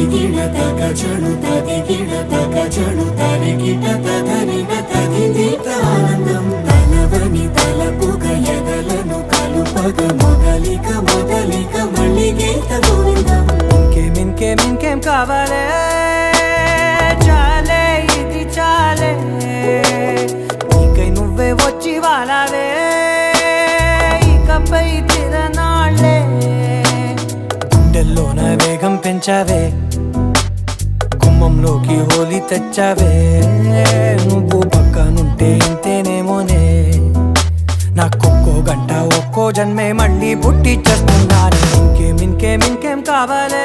తదిగిడ తగ చణు తదిగిడ తగ చణు తరిగిట తదరిన తదిదీత ఆనందం తలవని తలపుగ ఎదలను కలుపగ మొదలిక మొదలిక మళ్ళీ గీత గోవిందం. ఇంకేం కావాలే చాలే ఇది చాలే నీకై నువ్వే వచ్చి వాలావే ఇకపై తిరనాళ్ళే గుండెల్లోన వేగం పెంచావే గుమ్మంలోకి హోలీ తెచ్చావే నువ్వు పక్కనుంటే ఇంతేనేమోనే నాకొక్కో గంట ఒక్కో జన్మే మళ్ళీ పుట్టి చేస్తున్నాను. ఇంకేం కావాలే